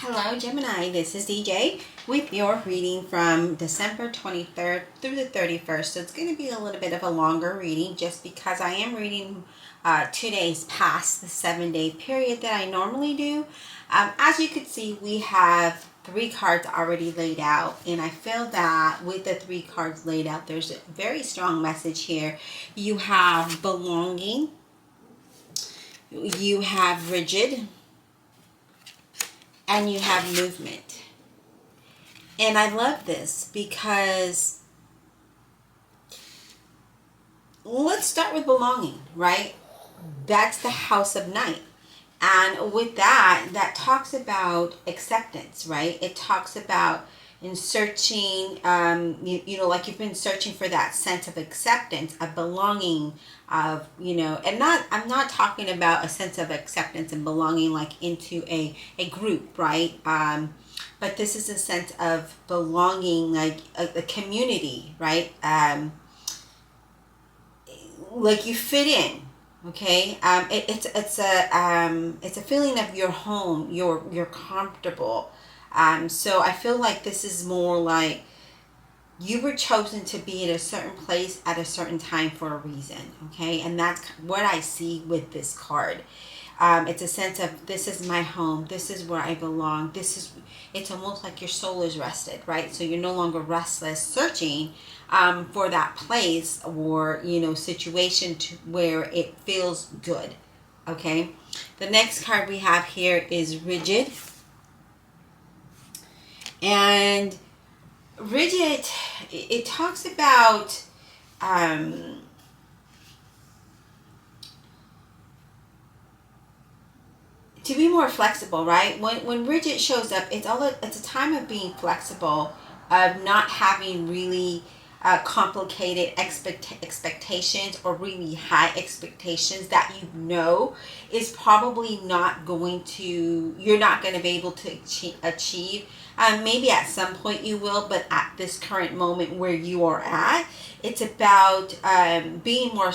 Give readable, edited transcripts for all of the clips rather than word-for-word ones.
Hello Gemini, this is DJ with your reading from December 23rd through the 31st. So it's going to be a little bit of a longer reading just because I am reading 2 days past the 7-day period that I normally do. As you can see, we have 3 cards already laid out, and I feel that with the 3 cards laid out, there's a very strong message here. You have belonging, you have rigid, and you have movement. And I love this because let's start with belonging, right? That's the house of night. And with that, that talks about acceptance, right? It talks about in searching, like you've been searching for that sense of acceptance, of belonging, of, and I'm not talking about a sense of acceptance and belonging like into a group, right? But this is a sense of belonging, like a community, right? Like you fit in. Okay, it's a feeling of your home. You're comfortable. So I feel like this is more like you were chosen to be at a certain place at a certain time for a reason. Okay, and that's what I see with this card. It's a sense of, this is my home. This is where I belong. It's almost like your soul is rested, right? So you're no longer restless, searching for that place or, situation where it feels good. Okay. The next card we have here is rigid. And rigid, it talks about, to be more flexible, right? When rigid shows up, it's a time of being flexible, of not having really complicated expectations or really high expectations that is probably you're not going to be able to achieve. Maybe at some point you will, but at this current moment where you are at, it's about being more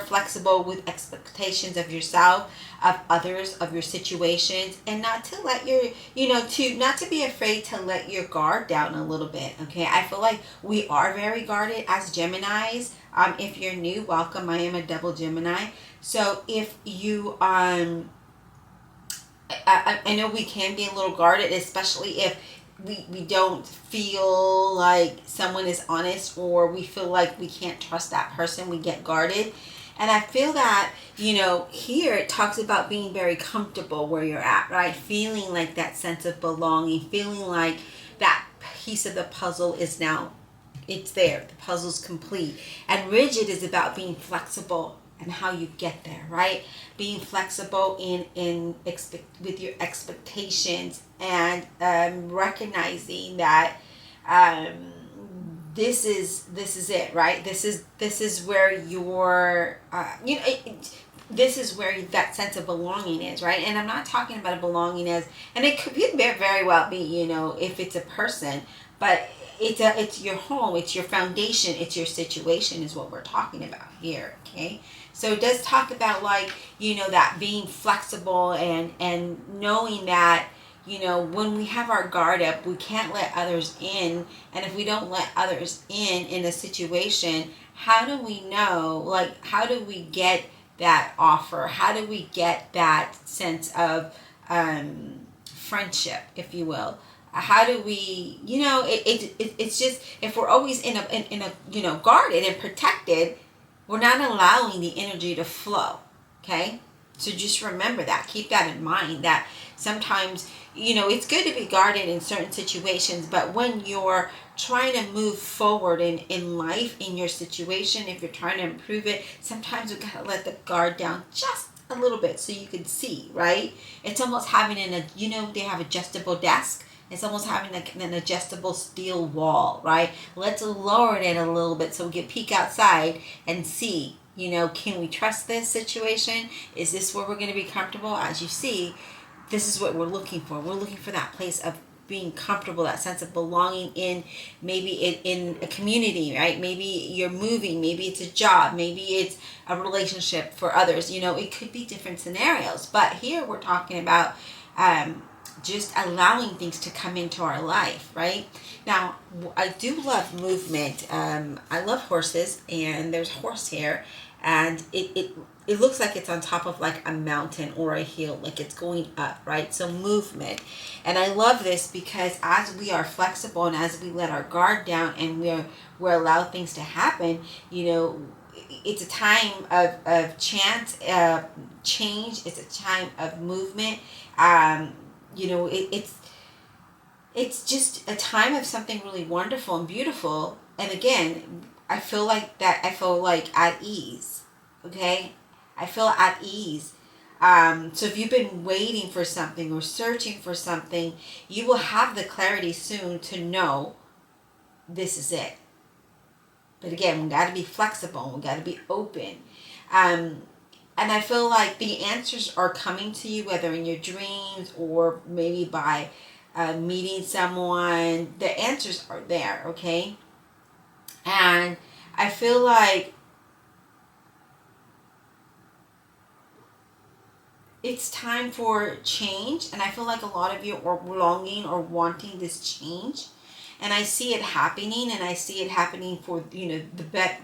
flexible with expectations of yourself, of others, of your situations, and not to let not to be afraid to let your guard down a little bit. Okay, I feel like we are very guarded as Geminis. If you're new, welcome. I am a double Gemini. So if you I know we can be a little guarded, especially if we don't feel like someone is honest, or we feel like we can't trust that person. We get guarded. And I feel that, here it talks about being very comfortable where you're at, right? Feeling like that sense of belonging, feeling like that piece of the puzzle is now, it's there. The puzzle's complete. And rigid is about being flexible and how you get there, right? Being flexible with your expectations, and recognizing that this is it, right? This is where your this is where that sense of belonging is, right? And I'm not talking about a belonging as, and it could very well be, if it's a person, but it's your home, it's your foundation, it's your situation is what we're talking about here. Okay, so it does talk about that being flexible and knowing that when we have our guard up, we can't let others in. And if we don't let others in a situation, how do we know, how do we get that offer? How do we get that sense of friendship, if you will? How do we, it's just, if we're always in a guarded and protected, we're not allowing the energy to flow. Okay. So just remember that, keep that in mind, that sometimes, it's good to be guarded in certain situations, but when you're trying to move forward in life, in your situation, if you're trying to improve it, sometimes we gotta let the guard down just a little bit so you can see, right? It's almost having they have adjustable desk. It's almost having an adjustable steel wall, right? Let's lower it a little bit so we can peek outside and see, can we trust this situation? Is this where we're going to be comfortable? As you see, this is what we're looking for. We're looking for that place of being comfortable, that sense of belonging in a community, right? Maybe you're moving, maybe it's a job, maybe it's a relationship for others. It could be different scenarios. But here we're talking about just allowing things to come into our life, right? Now, I do love movement. I love horses, and there's a horse here, and it looks like it's on top of like a mountain or a hill, like it's going up, right? So movement. And I love this because as we are flexible and as we let our guard down and we're allow things to happen, you know, it's a time of change. It's a time of movement. You know, it's just a time of something really wonderful and beautiful. And again, I feel like at ease. Okay, I feel at ease. So if you've been waiting for something or searching for something, you will have the clarity soon to know this is it. But again, we got to be flexible. We got to be open. And I feel like the answers are coming to you, whether in your dreams or maybe by meeting someone. The answers are there, okay? And I feel like it's time for change. And I feel like a lot of you are longing or wanting this change. And I see it happening, and I see it happening for, you know, the bet.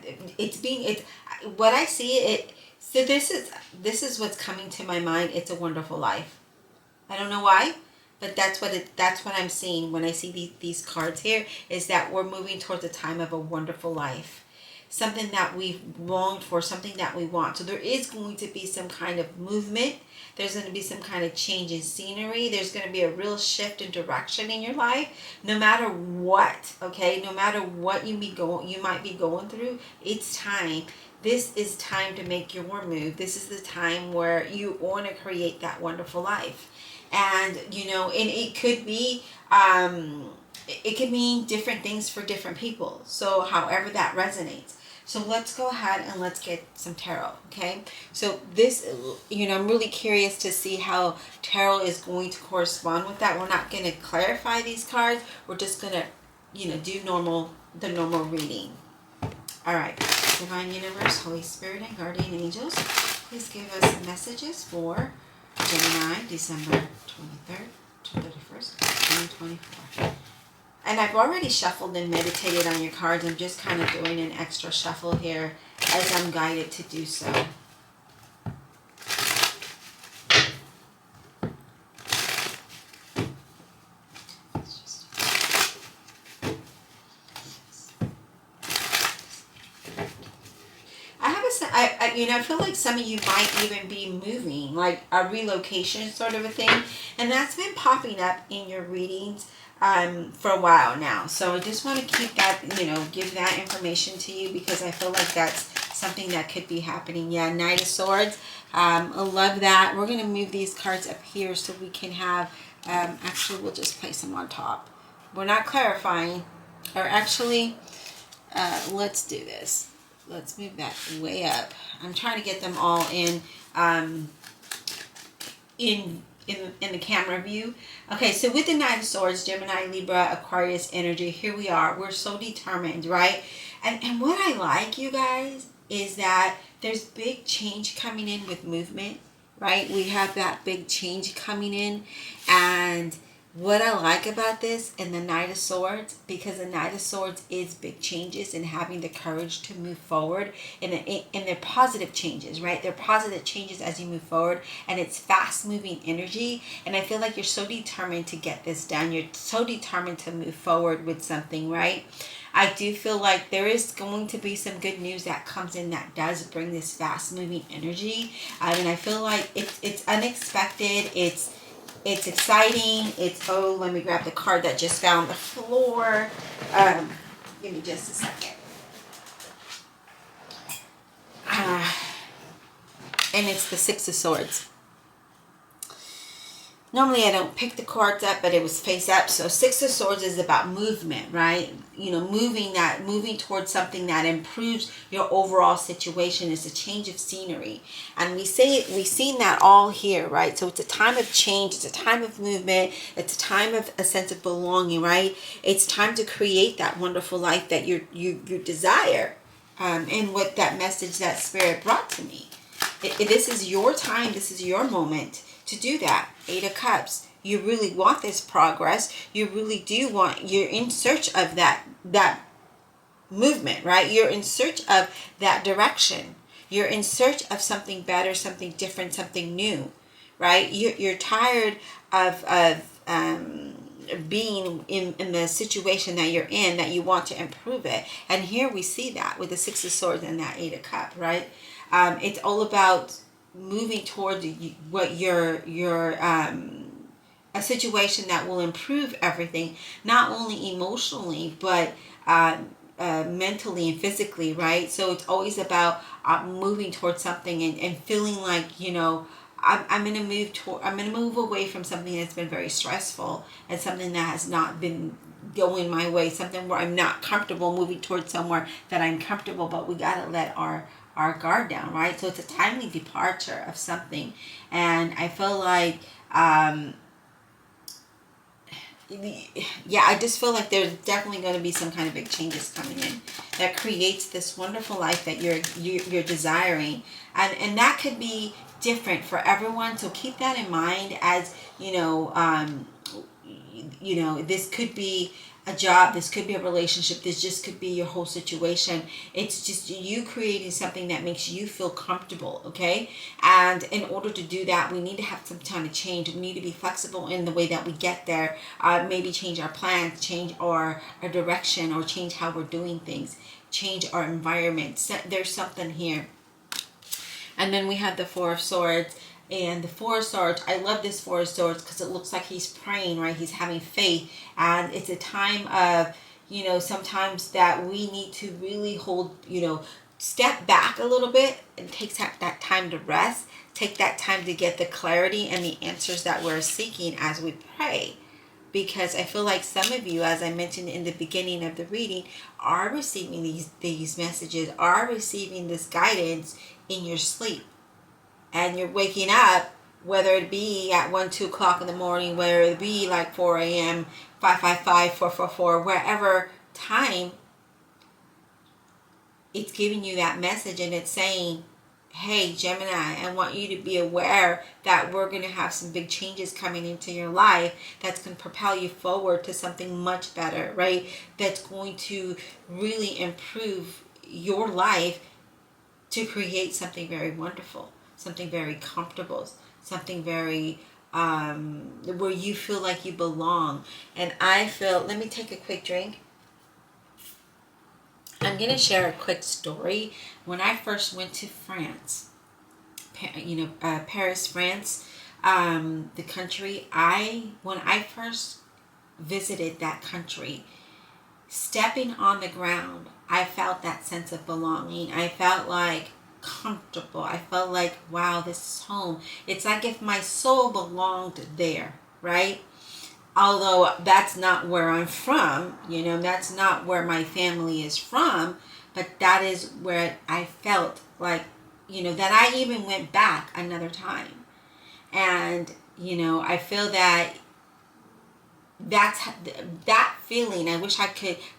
What I see it. So this is what's coming to my mind. It's a wonderful life. I don't know why, but that's what I'm seeing when I see these cards here. Is that we're moving towards a time of a wonderful life, something that we've longed for, something that we want. So there is going to be some kind of movement. There's going to be some kind of change in scenery. There's going to be a real shift in direction in your life, no matter what. Okay, no matter what you might be going through. It's time. This is time to make your move. This is the time where you want to create that wonderful life, and you know, and it could be. It could mean different things for different people. So however that resonates. So let's go ahead and let's get some tarot, okay? So this, you know, I'm really curious to see how tarot is going to correspond with that. We're not going to clarify these cards. We're just going to, you know, do the normal reading. All right. Divine Universe, Holy Spirit, and Guardian Angels, please give us messages for Gemini, December 23rd to 31st, 2024. And I've already shuffled and meditated on your cards. I'm just kind of doing an extra shuffle here as I'm guided to do so. I feel like some of you might even be moving, like a relocation sort of a thing. And that's been popping up in your readings for a while now. So I just want to keep that, you know, give that information to you because I feel like that's something that could be happening. Yeah, Knight of Swords. I love that. We're going to move these cards up here so we can have, actually we'll just place them on top. We're not clarifying, or actually, let's do this. Let's move that way up. I'm trying to get them all in the camera view. Okay, so with the Knight of Swords, Gemini, Libra, Aquarius energy, here we are. We're so determined, right? And what I like, you guys, is that there's big change coming in with movement, right? We have that big change coming in. And what I like about this and the Knight of Swords, because the Knight of Swords is big changes and having the courage to move forward, and they're positive changes, right? They're positive changes as you move forward, and it's fast moving energy. And I feel like you're so determined to get this done. You're so determined to move forward with something, right? I do feel like there is going to be some good news that comes in that does bring this fast moving energy. And I feel like it's unexpected. It's exciting. Oh, let me grab the card that just fell on the floor. Give me just a second. And it's the Six of Swords. Normally I don't pick the cards up, but it was face up. So Six of Swords is about movement, right? You know, moving towards something that improves your overall situation. It's a change of scenery. And we've seen that all here, right? So it's a time of change. It's a time of movement. It's a time of a sense of belonging, right? It's time to create that wonderful life that you desire. And what that message that Spirit brought to me. This is your time. This is your moment to do that. Eight of Cups. You really want this progress. You really do want, you're in search of that movement, right? You're in search of that direction. You're in search of something better, something different, something new, right? You're tired of being in the situation that you're in, that you want to improve it. And here we see that with the Six of Swords and that Eight of Cups, right? It's all about moving toward what your a situation that will improve everything, not only emotionally, but mentally and physically, right? So it's always about moving towards something and feeling like, you know, I'm gonna move toward, I'm gonna move away from something that's been very stressful and something that has not been going my way, something where I'm not comfortable, moving towards somewhere that I'm comfortable. But we gotta let our guard down, right? So it's a timely departure of something. And I feel like yeah, I just feel like there's definitely going to be some kind of big changes coming in that creates this wonderful life that you're desiring, and that could be different for everyone. So keep that in mind. As you know, this could be a job, this could be a relationship, this just could be your whole situation. It's just you creating something that makes you feel comfortable, okay? And in order to do that, we need to have some kind of change. We need to be flexible in the way that we get there. Maybe change our plans, change our direction, or change how we're doing things, change our environment. So there's something here. And then we have the Four of Swords. And the Four of Swords, I love this Four of Swords because it looks like he's praying, right? He's having faith. And it's a time of, you know, sometimes that we need to really hold, you know, step back a little bit and take that time to rest. Take that time to get the clarity and the answers that we're seeking as we pray. Because I feel like some of you, as I mentioned in the beginning of the reading, are receiving these messages, are receiving this guidance in your sleep. And you're waking up, whether it be at 1, 2 o'clock in the morning, whether it be like 4 a.m., 555, 444, wherever time, it's giving you that message, and it's saying, hey, Gemini, I want you to be aware that we're going to have some big changes coming into your life that's going to propel you forward to something much better, right? That's going to really improve your life to create something very wonderful, something very comfortable, something very where you feel like you belong. And I feel, let me take a quick drink. I'm going to share a quick story. When I first went to France, Paris, France, the country, when I first visited that country, stepping on the ground, I felt that sense of belonging. I felt like comfortable. I felt like, wow, this is home. It's like if my soul belonged there, right? Although that's not where I'm from, you know, that's not where my family is from, but that is where I felt like, you know, that I even went back another time. And, you know, I feel that that feeling, I wish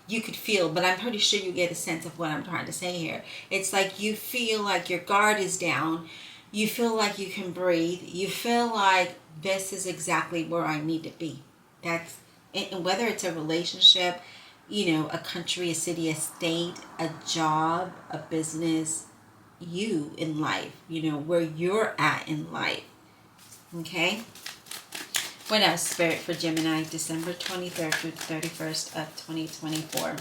you could feel, but I'm pretty sure you get a sense of what I'm trying to say here. It's like you feel like your guard is down. You feel like you can breathe. You feel like this is exactly where I need to be. That's, and whether it's a relationship, you know, a country, a city, a state, a job, a business, you in life, you know, where you're at in life. Okay? What else, Spirit, for Gemini, December 23rd through 31st of 2024?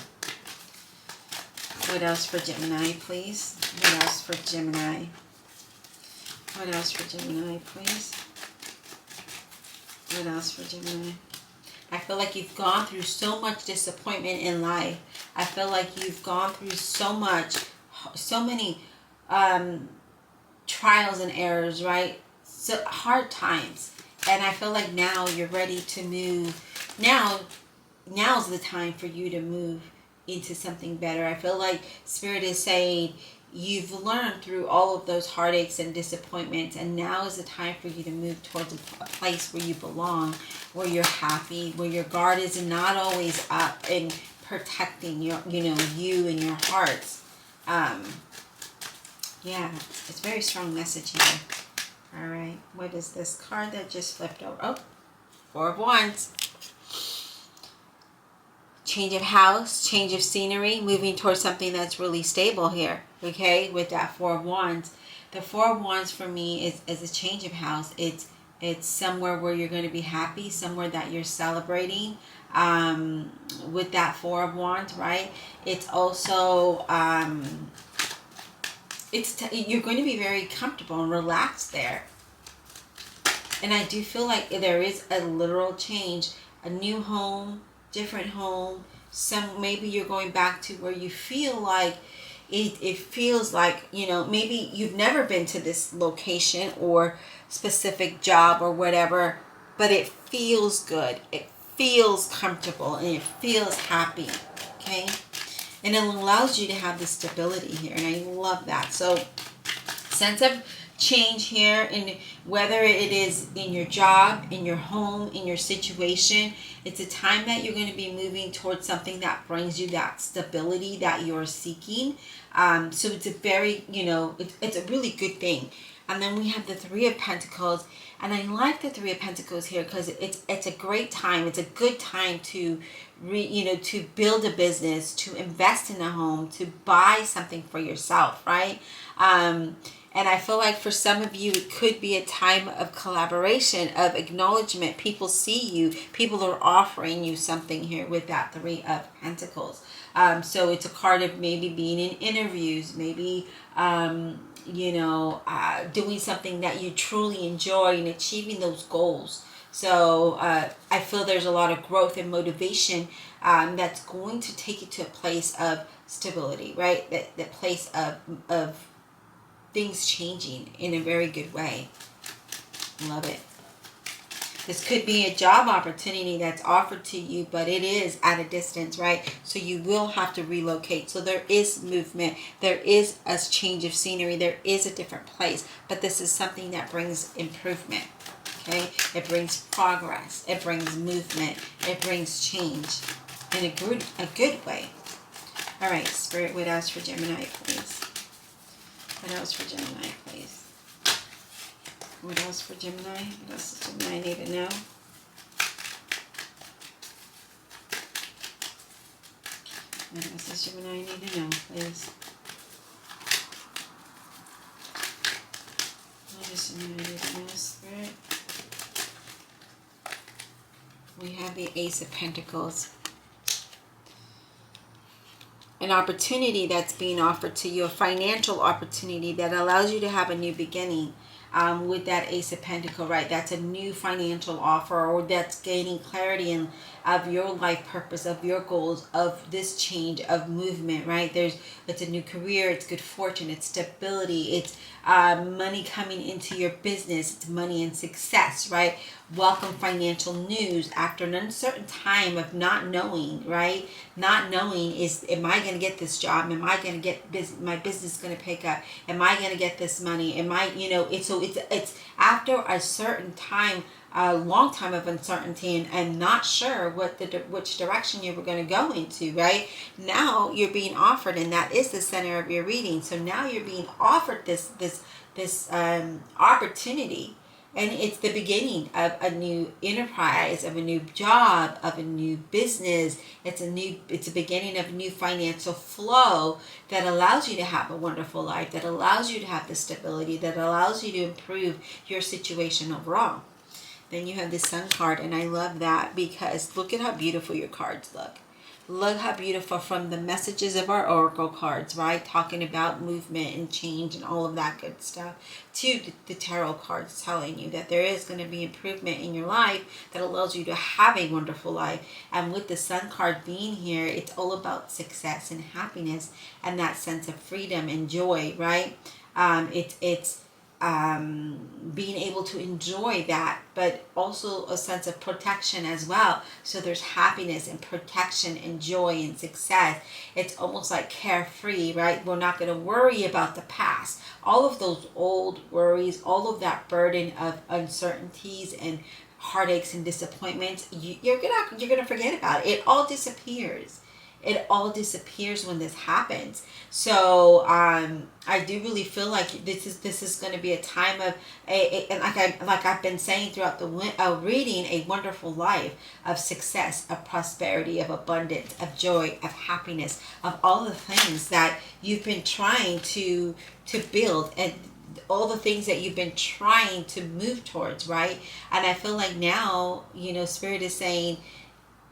What else for Gemini, please? What else for Gemini? What else for Gemini, please? What else for Gemini? I feel like you've gone through so much disappointment in life. I feel like you've gone through so many trials and errors, right? So hard times. And I feel like now you're ready to move. Now's the time for you to move into something better. I feel like Spirit is saying you've learned through all of those heartaches and disappointments, and now is the time for you to move towards a place where you belong, where you're happy, where your guard is not always up and protecting you and your hearts. Yeah, it's a very strong message here. All right, what is this card that just flipped over? Oh, Four of Wands. Change of house, change of scenery, moving towards something that's really stable here, okay, with that Four of Wands. The Four of Wands for me is a change of house. It's somewhere where you're going to be happy, somewhere that you're celebrating with that Four of Wands, right? It's also, you're going to be very comfortable and relaxed there. And I do feel like there is a literal change, a new home, different home. Maybe you're going back to where you feel like it feels like, you know, maybe you've never been to this location or specific job or whatever, but it feels good. It feels comfortable and it feels happy. Okay. And it allows you to have the stability here. And I love that. So sense of change here, and whether it is in your job, in your home, in your situation, it's a time that you're going to be moving towards something that brings you that stability that you're seeking. So it's a very, you know, it's a really good thing. And then we have the Three of Pentacles, and I like the Three of Pentacles here because it's a great time. It's a good time to to build a business, to invest in a home, to buy something for yourself, right? And I feel like for some of you, it could be a time of collaboration, of acknowledgement. People see you. People are offering you something here with that Three of Pentacles. So it's a card of maybe being in interviews, maybe, doing something that you truly enjoy and achieving those goals. So I feel there's a lot of growth and motivation that's going to take you to a place of stability, right? That place of things changing in a very good way. Love it. This could be a job opportunity that's offered to you, but it is at a distance, right? So you will have to relocate. So there is movement. There is a change of scenery. There is a different place. But this is something that brings improvement, okay? It brings progress. It brings movement. It brings change in a good way. All right, Spirit, what else for Gemini, please? What else for Gemini, please? What else for Gemini? What else does Gemini need to know? What else does Gemini need to know, please? What does Gemini need to know, Spirit? We have the Ace of Pentacles. An opportunity that's being offered to you, a financial opportunity that allows you to have a new beginning. With that Ace of Pentacles, right? That's a new financial offer, or that's gaining clarity of your life purpose, of your goals, of this change, of movement, right? It's a new career, it's good fortune, it's stability, it's money coming into your business, it's money and success, right? Welcome financial news after an uncertain time of not knowing, right? Not knowing is, am I going to get this job? Am I going to get my business going to pick up? Am I going to get this money? Am I, it's after a certain time, a long time of uncertainty and not sure which direction you were going to go into, right? Now you're being offered, and that is the center of your reading. So now you're being offered this opportunity, and it's the beginning of a new enterprise, of a new job, of a new business. It's a beginning of a new financial flow that allows you to have a wonderful life, that allows you to have the stability, that allows you to improve your situation overall. Then you have the Sun card, and I love that because look at how beautiful your cards look. Look how beautiful from the messages of our oracle cards, right? Talking about movement and change and all of that good stuff, to the tarot cards telling you that there is going to be improvement in your life that allows you to have a wonderful life. And with the Sun card being here, it's all about success and happiness and that sense of freedom and joy, right? It's being able to enjoy that, but also a sense of protection as well. So there's happiness and protection and joy and success. It's almost like carefree, right? We're not going to worry about the past. All of those old worries, all of that burden of uncertainties and heartaches and disappointments, you're gonna forget about it. It all disappears. it all disappears when this happens. So I do really feel like this is going to be a time of and like I've been saying throughout the reading, a wonderful life of success, of prosperity, of abundance, of joy, of happiness, of all the things that you've been trying to build, and all the things that you've been trying to move towards, right? And I feel like now, Spirit is saying,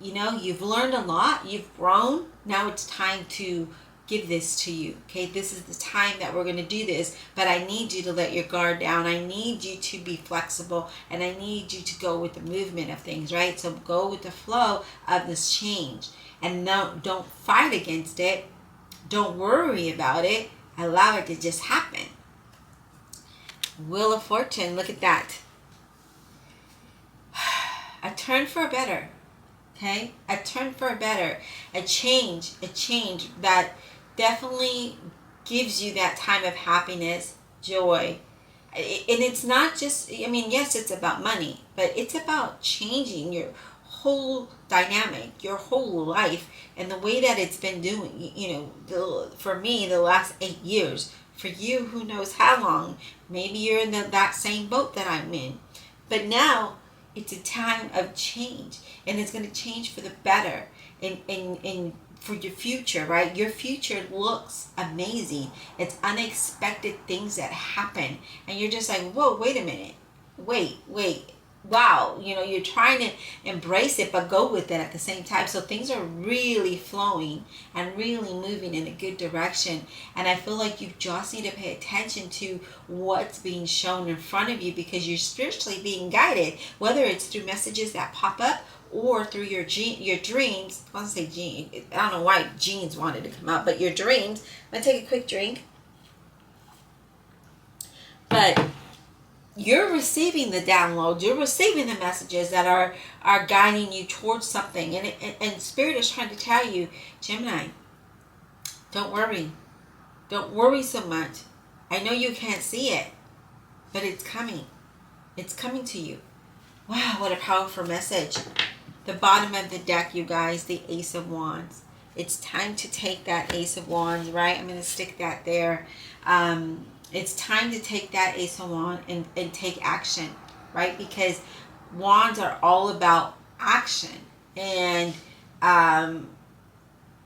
you've learned a lot, you've grown. Now it's time to give this to you. Okay, this is the time that we're going to do this, but I need you to let your guard down. I need you to be flexible, and I need you to go with the movement of things, right? So go with the flow of this change, and don't fight against it. Don't worry about it. Allow it to just happen. Wheel of Fortune, look at that. A turn for better. Okay, a turn for better, a change that definitely gives you that time of happiness, joy. And it's not just, yes, it's about money, but it's about changing your whole dynamic, your whole life, and the way that it's been doing, for me, the last 8 years. For you, who knows how long. Maybe you're in that same boat that I'm in. But now, it's a time of change, and it's going to change for the better and for your future, right? Your future looks amazing. It's unexpected things that happen, and you're just like, whoa, wait a minute. Wait. Wow. You're trying to embrace it, but go with it at the same time. So things are really flowing and really moving in a good direction. And I feel like you just need to pay attention to what's being shown in front of you, because you're spiritually being guided, whether it's through messages that pop up or through your dreams. I want to say gene. I don't know why genes wanted to come out, but your dreams. I'm going to take a quick drink. But you're receiving the download, you're receiving the messages that are guiding you towards something, and Spirit is trying to tell you, Gemini, don't worry so much. I know you can't see it, but it's coming to you. Wow, what a powerful message. The bottom of the deck, you guys, the Ace of Wands. It's time to take that Ace of Wands, right? I'm going to stick that there. It's time to take that Ace of Wands and take action, right? Because wands are all about action and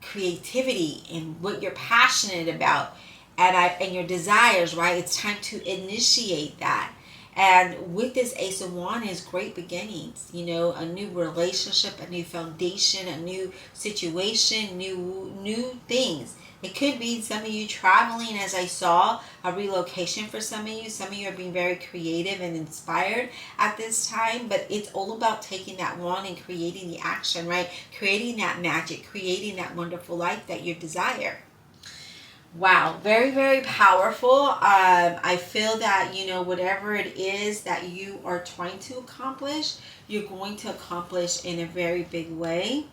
creativity and what you're passionate about and your desires, right? It's time to initiate that. And with this Ace of Wands is great beginnings, a new relationship, a new foundation, a new situation, new things. It could be some of you traveling, as I saw, a relocation for some of you. Some of you are being very creative and inspired at this time, but it's all about taking that wand and creating the action, right? Creating that magic, creating that wonderful life that you desire. Wow, very, very powerful. I feel that, whatever it is that you are trying to accomplish, you're going to accomplish in a very big way.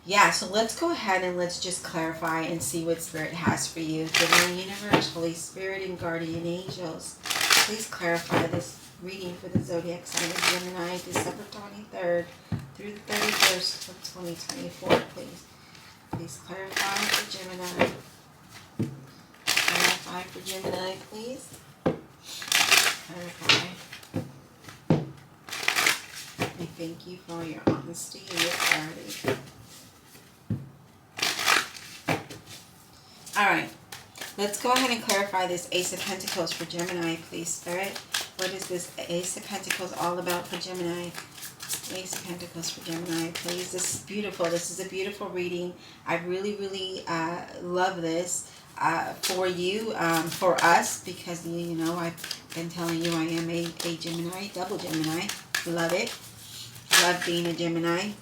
Yeah, so let's go ahead and let's just clarify and see what Spirit has for you. Divine Universe, Holy Spirit, and Guardian Angels, please clarify this reading for the zodiac sign of Gemini, December 23rd through the 31st of 2024, please. Please clarify for Gemini. Clarify for Gemini, please. Clarify. We thank you for your honesty and your clarity. All right. Let's go ahead and clarify this Ace of Pentacles for Gemini, please, Spirit. What is this Ace of Pentacles all about for Gemini? Ace of Pentacles for Gemini, please. This is beautiful. This is a beautiful reading. I really, really love this for you, for us, because, I've been telling you I am a Gemini, double Gemini. Love it. Love being a Gemini.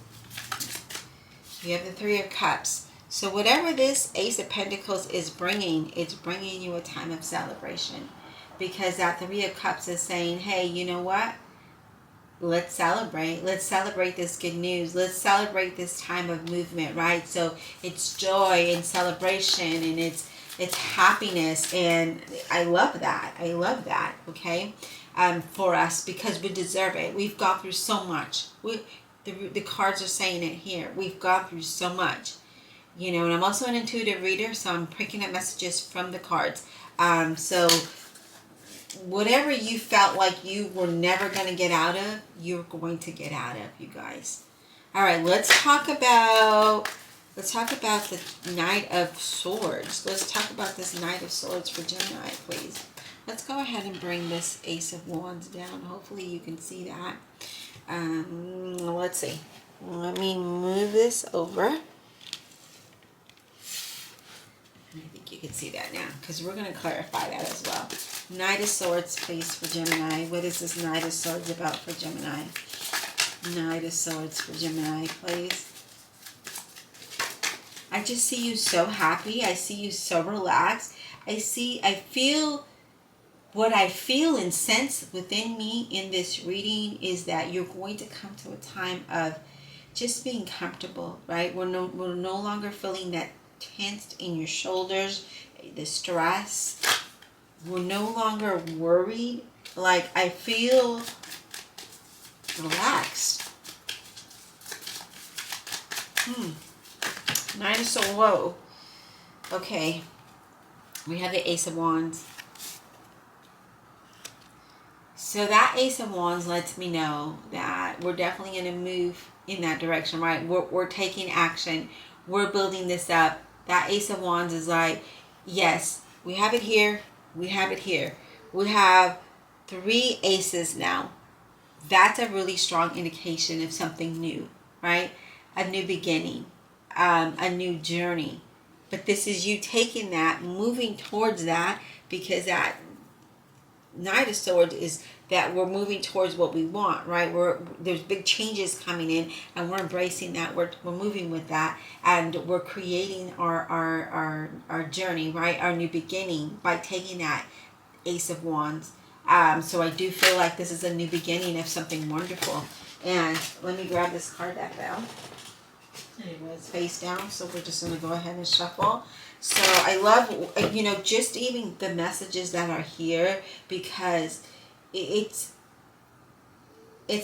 You have the Three of Cups. So whatever this Ace of Pentacles is bringing, it's bringing you a time of celebration. Because that Three of Cups is saying, hey, you know what? Let's celebrate. Let's celebrate this good news. Let's celebrate this time of movement, right? So it's joy and celebration, and it's happiness, and I love that. I love that, okay? For us, because we deserve it. We've gone through so much. The cards are saying it here. We've gone through so much. You know, and I'm also an intuitive reader, so I'm picking up messages from the cards. So whatever you felt like you were never going to get out of, you're going to get out of, you guys. All right, let's talk about the Knight of Swords. Let's talk about this Knight of Swords for Gemini, please. Let's go ahead and bring this Ace of Wands down. Hopefully you can see that. Let's see. Let me move this over. I think you can see that now, because we're going to clarify that as well. Knight of Swords, please, for Gemini. What is this Knight of Swords about for Gemini? Knight of Swords for Gemini, please. I just see you so happy. I see you so relaxed. I feel what I feel and sense within me in this reading is that you're going to come to a time of just being comfortable, right? We're no longer feeling that tensed in your shoulders, the stress. We're no longer worried. Like, I feel relaxed. Knight of Swords. Whoa. Okay. We have the Ace of Wands. So that Ace of Wands lets me know that we're definitely going to move in that direction, right? We're taking action. We're building this up. That Ace of Wands is like, yes, we have it here. We have it here. We have 3 aces now. That's a really strong indication of something new, right? A new beginning, a new journey. But this is you taking that, moving towards that, because that Knight of Swords is that we're moving towards what we want, right? There's big changes coming in, and we're embracing that. We're moving with that, and we're creating our journey, right? Our new beginning by taking that Ace of Wands. So I do feel like this is a new beginning of something wonderful. And let me grab this card that fell. It was face down, so we're just going to go ahead and shuffle. So I love, you know, just even the messages that are here, because it's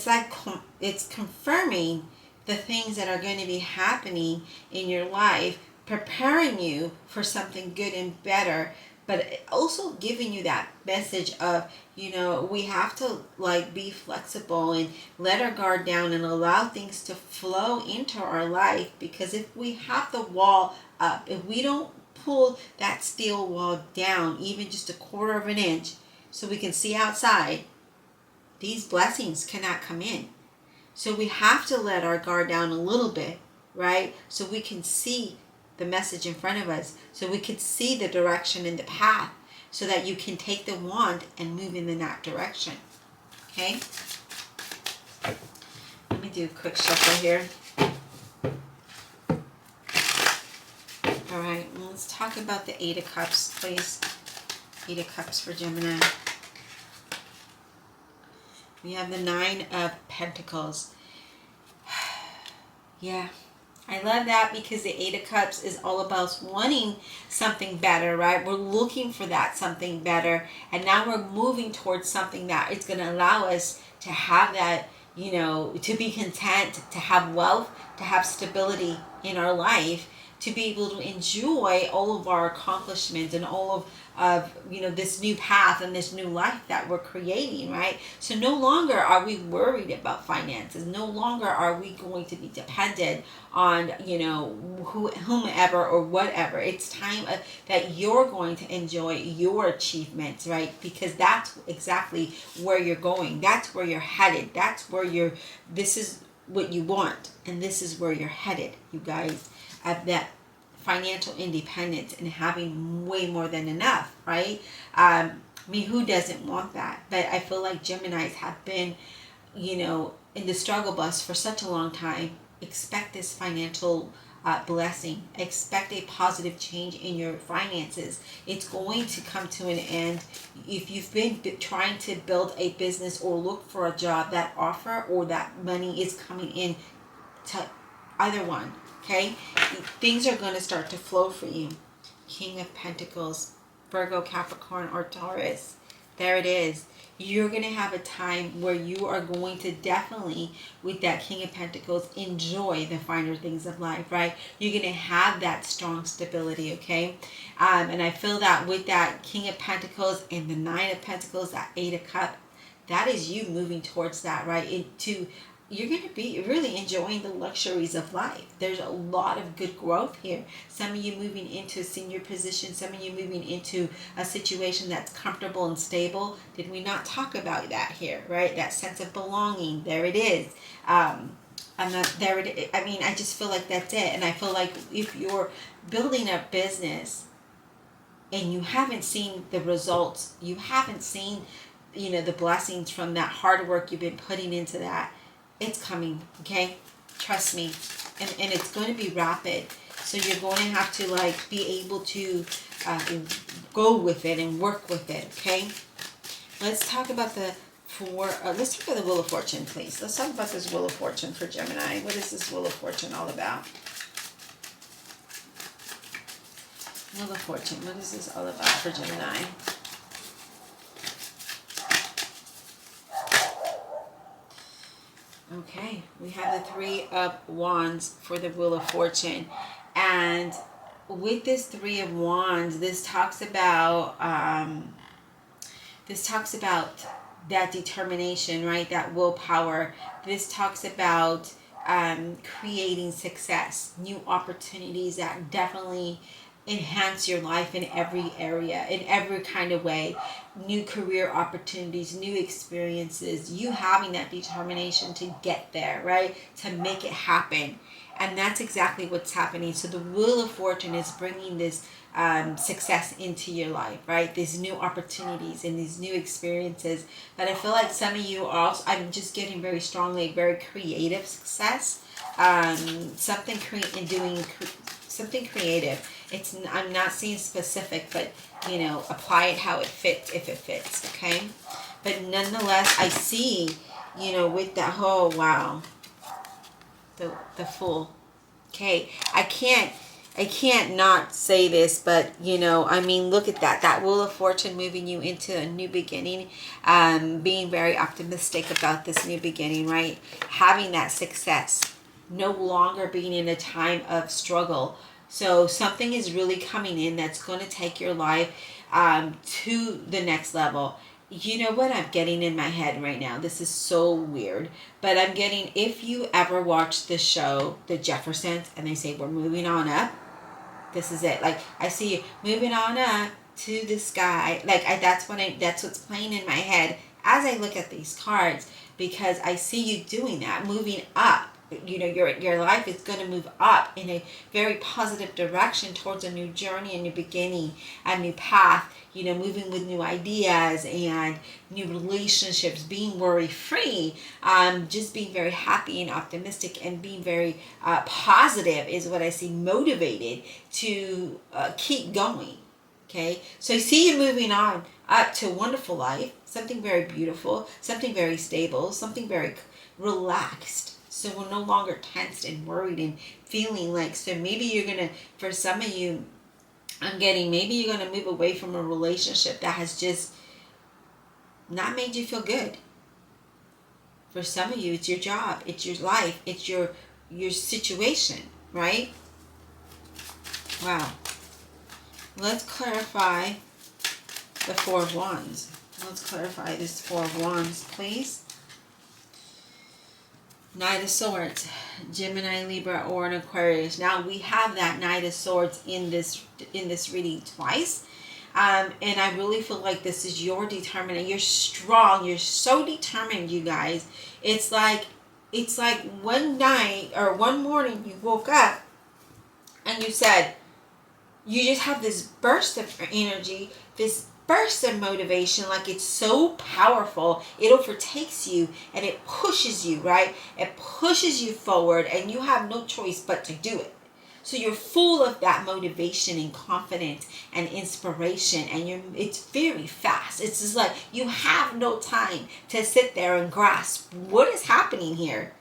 like it's confirming the things that are going to be happening in your life, preparing you for something good and better, but also giving you that message of, you know, we have to like be flexible and let our guard down and allow things to flow into our life. Because if we have the wall up, if we don't pull that steel wall down even just 1/4 of an inch so we can see outside, these blessings cannot come in. So we have to let our guard down a little bit, right? So we can see the message in front of us, so we can see the direction and the path, so that you can take the wand and move in that direction. Okay? Let me do a quick shuffle here. All right, well, let's talk about the 8 of Cups, please. 8 of Cups for Gemini. We have the 9 of Pentacles. Yeah, I love that, because the 8 of Cups is all about wanting something better, right? We're looking for that something better, and now we're moving towards something that it's going to allow us to have that, you know, to be content, to have wealth, to have stability in our life, to be able to enjoy all of our accomplishments and all of you know, this new path and this new life that we're creating, right? So no longer are we worried about finances. No longer are we going to be dependent on, you know, whomever or whatever. It's time that you're going to enjoy your achievements, right? Because that's exactly where you're going. That's where you're headed. That's where this is what you want, and this is where you're headed, you guys. At that financial independence and having way more than enough, right? I mean, who doesn't want that? But I feel like Geminis have been, you know, in the struggle bus for such a long time. Expect this financial blessing. Expect a positive change in your finances. It's going to come to an end. If you've been trying to build a business or look for a job, that offer or that money is coming in to either one. Okay, things are going to start to flow for you. King of Pentacles, Virgo, Capricorn, or Taurus. There it is. You're going to have a time where you are going to definitely, with that King of Pentacles, enjoy the finer things of life, right? You're going to have that strong stability, okay? And I feel that with that King of Pentacles and the Nine of Pentacles, that Eight of Cups, that is you moving towards that, right? You're going to be really enjoying the luxuries of life. There's a lot of good growth here. Some of you moving into a senior position, some of you moving into a situation that's comfortable and stable. Did we not talk about that here, right? That sense of belonging. There it is. I'm not there. I mean, I just feel like that's it. And I feel like if you're building a business and you haven't seen the results, you haven't seen, the blessings from that hard work you've been putting into that, it's coming, okay? Trust me. And it's going to be rapid. So you're going to have to be able to go with it and work with it, okay? Let's talk about let's talk about the Wheel of Fortune, please. Let's talk about this Wheel of Fortune for Gemini. What is this Wheel of Fortune all about? Wheel of Fortune, what is this all about for Gemini? Okay, we have the Three of Wands for the Wheel of Fortune. And with this Three of Wands, this talks about that determination, right? That willpower. This talks about creating success, new opportunities that definitely enhance your life in every area, in every kind of way. New career opportunities, new experiences, you having that determination to get there, right? To make it happen. And that's exactly what's happening. So the Wheel of Fortune is bringing this success into your life, right? These new opportunities and these new experiences. But I feel like some of you are also, I'm just getting very strongly, very creative success. Something creative. I'm not seeing specific, but apply it how it fits, if it fits, okay? But nonetheless, I see, with that whole, wow, the Fool. Okay, I can't not say this, but I mean, look at that Wheel of Fortune moving you into a new beginning, being very optimistic about this new beginning, right? Having that success, no longer being in a time of struggle. So something is really coming in that's going to take your life to the next level. You know what I'm getting in my head right now? This is so weird. But I'm getting, if you ever watch the show, The Jeffersons, and they say, we're moving on up. This is it. Like, I see you moving on up to the sky. Like, that's what's playing in my head as I look at these cards. Because I see you doing that, moving up. Your life is going to move up in a very positive direction towards a new journey, a new beginning, a new path, moving with new ideas and new relationships, being worry-free, just being very happy and optimistic and being very positive is what I see, motivated to keep going, okay? So I see you moving on up to a wonderful life, something very beautiful, something very stable, something very relaxed. So we're no longer tensed and worried and feeling like, so maybe you're going to, for some of you, maybe you're going to move away from a relationship that has just not made you feel good. For some of you, it's your job, it's your life, it's your situation, right? Wow. Let's clarify the Four of Wands. Let's clarify this Four of Wands, please. Knight of Swords, Gemini, Libra, or an Aquarius. Now we have that Knight of Swords in this reading twice. And I really feel like this is your determination. You're strong. You're so determined, you guys. It's like one night or one morning you woke up and you said, you just have this burst of energy, this burst of motivation, like it's so powerful, it overtakes you and it pushes you, right? It pushes you forward and you have no choice but to do it. So you're full of that motivation and confidence and inspiration, and it's very fast. It's just like you have no time to sit there and grasp what is happening here.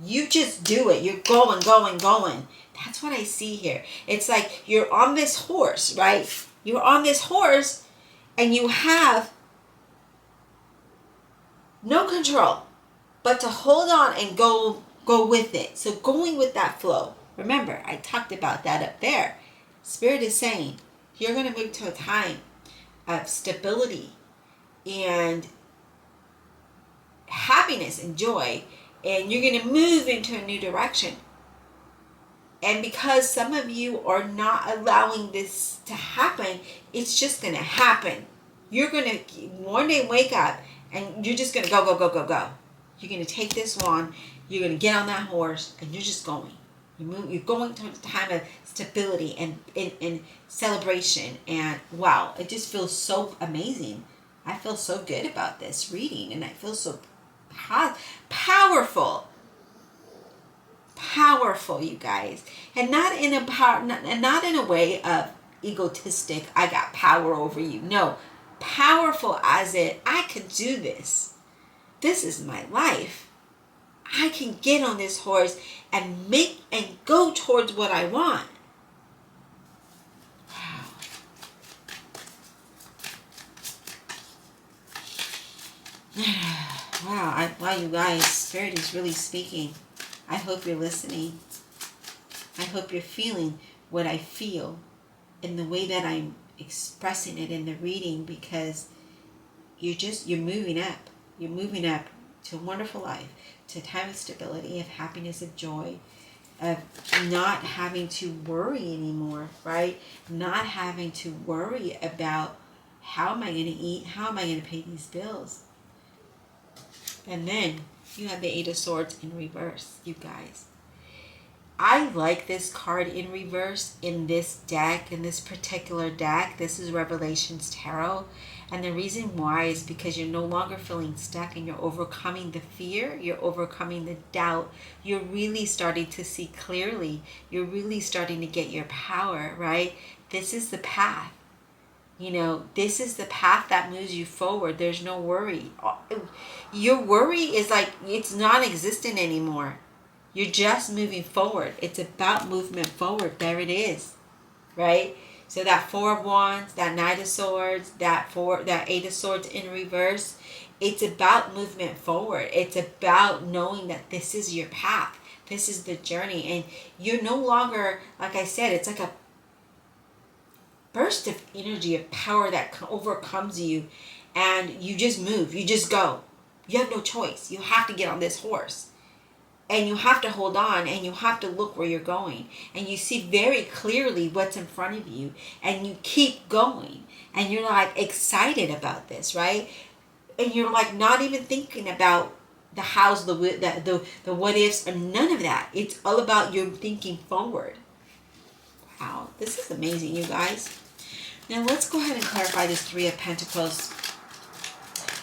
You just do it. You're going. That's what I see here. It's like you're on this horse, right? You're on this horse and you have No control, but to hold on and go with it. So going with that flow. Remember, I talked about that up there. Spirit is saying you're going to move to a time of stability and happiness and joy, and you're going to move into a new direction. And because some of you are not allowing this to happen, it's just going to happen. You're going to one day wake up and you're just going to go, go, go, go, go. You're going to take this wand, you're going to get on that horse, and you're just going. You're going to a time of stability and celebration. And wow, it just feels so amazing. I feel so good about this reading, and I feel so powerful. Powerful, you guys. And not in a way of egotistic, I got power over you. No. Powerful as in, I can do this. This is my life. I can get on this horse and make and go towards what I want. Wow. Wow, you guys, Spirit is really speaking. I hope you're listening. I hope you're feeling what I feel in the way that I'm expressing it in the reading, because you're moving up. You're moving up to a wonderful life, to a time of stability, of happiness, of joy, of not having to worry anymore, right? Not having to worry about how am I going to eat? How am I going to pay these bills? And then you have the Eight of Swords in reverse, you guys. I like this card in reverse in this deck, in this particular deck. This is Revelations Tarot. And the reason why is because you're no longer feeling stuck and you're overcoming the fear. You're overcoming the doubt. You're really starting to see clearly. You're really starting to get your power, right? This is the path. You know, this is the path that moves you forward. There's no worry. Your worry is like, it's non-existent anymore. You're just moving forward. It's about movement forward. There it is, right? So that Four of Wands, that Knight of Swords, that Eight of Swords in reverse, it's about movement forward. It's about knowing that this is your path. This is the journey. And you're no longer, like I said, it's like a burst of energy, of power that overcomes you. And you just move. You just go. You have no choice. You have to get on this horse. And you have to hold on, and you have to look where you're going. And you see very clearly what's in front of you. And you keep going. And you're like excited about this, right? And you're like not even thinking about the hows, the what ifs, or none of that. It's all about you thinking forward. Wow, this is amazing, you guys. Now let's go ahead and clarify this Three of Pentacles.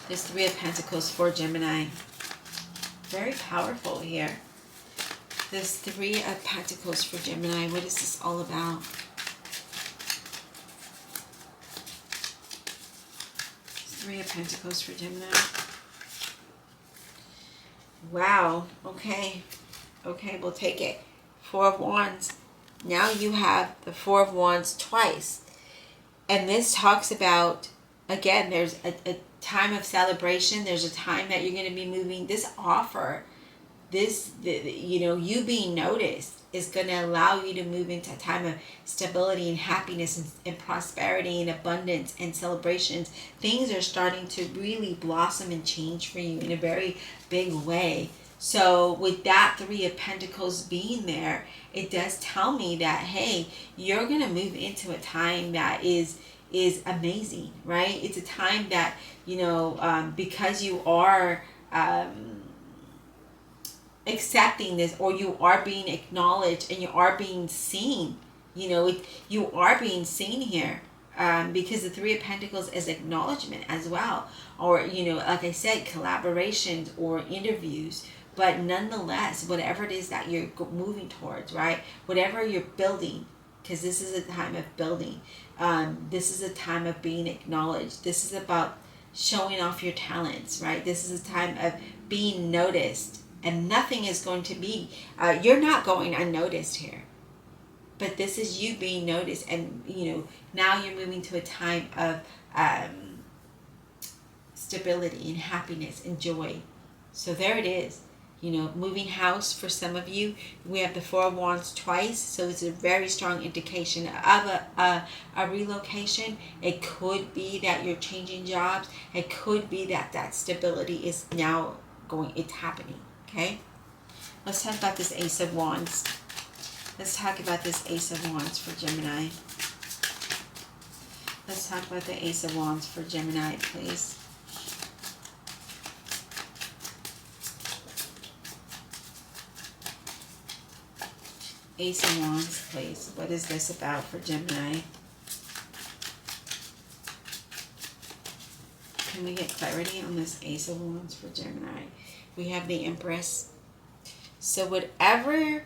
This Three of Pentacles for Gemini. Very powerful here. This Three of Pentacles for Gemini. What is this all about? Three of Pentacles for Gemini. Wow. Okay. Okay, we'll take it. Four of Wands. Now you have the Four of Wands twice. And this talks about, again, there's a time of celebration. There's a time that you're going to be moving. This offer, you being noticed is going to allow you to move into a time of stability and happiness and prosperity and abundance and celebrations. Things are starting to really blossom and change for you in a very big way. So with that Three of Pentacles being there, it does tell me that, hey, you're going to move into a time that is amazing, right? It's a time that, because you are accepting this, or you are being acknowledged and you are being seen, you are being seen here. Because the Three of Pentacles is acknowledgement as well. Or, like I said, collaborations or interviews. But nonetheless, whatever it is that you're moving towards, right? Whatever you're building, because this is a time of building. This is a time of being acknowledged. This is about showing off your talents, right? This is a time of being noticed. And nothing is going to be, you're not going unnoticed here. But this is you being noticed. And, now you're moving to a time of stability and happiness and joy. So there it is. You know, moving house for some of you. We have the Four of Wands twice, so it's a very strong indication of a relocation. It could be that you're changing jobs. It could be that that stability is now it's happening. Okay, let's talk about this Ace of Wands. Let's talk about this Ace of Wands for Gemini. Let's talk about the Ace of Wands for Gemini, please. Ace of Wands, please. What is this about for Gemini? Can we get clarity on this Ace of Wands for Gemini? We have the Empress. So whatever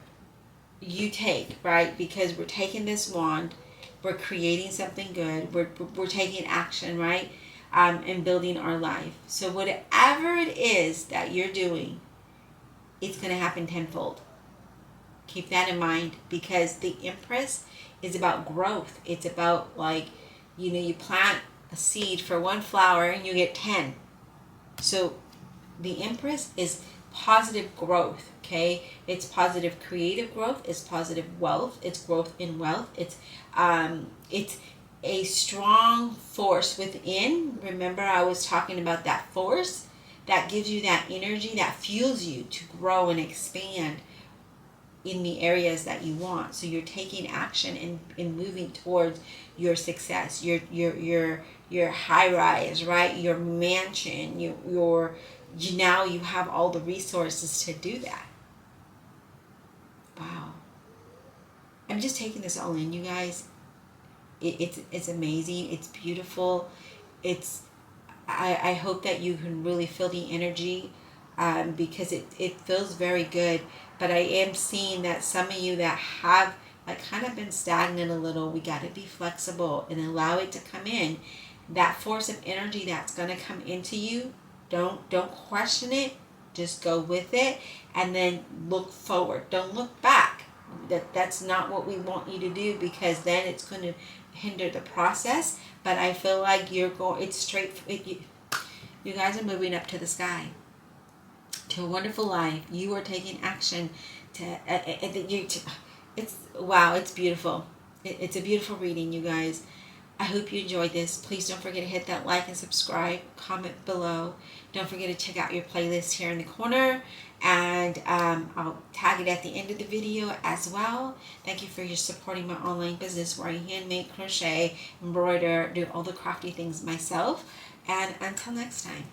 you take, right? Because we're taking this wand, we're creating something good. We're taking action, right? And building our life. So whatever it is that you're doing, it's going to happen tenfold. Keep that in mind, because the Empress is about growth. It's about, like, you know, you plant a seed for one flower and you get 10. So the Empress is positive growth, okay? It's positive creative growth. It's positive wealth. It's growth in wealth. It's a strong force within. Remember, I was talking about that force that gives you that energy that fuels you to grow and expand in the areas that you want. So you're taking action and moving towards your success, your high rise, right? Your mansion, now you have all the resources to do that. Wow. I'm just taking this all in, you guys. It's amazing. It's beautiful. I hope that you can really feel the energy, because it feels very good. But I am seeing that some of you that have like kind of been stagnant a little, we got to be flexible and allow it to come in. That force of energy that's going to come into you, don't question it. Just go with it, and then look forward. Don't look back. That's not what we want you to do, because then it's going to hinder the process. But I feel like it's straight. You guys are moving up to the sky, to a wonderful life. You are taking action wow, it's beautiful. It's a beautiful reading, you guys. I hope you enjoyed this. Please don't forget to hit that like and subscribe. Comment below. Don't forget to check out your playlist here in the corner. And I'll tag it at the end of the video as well. Thank you for your supporting my online business, where I handmade, crochet, embroider, do all the crafty things myself. And until next time.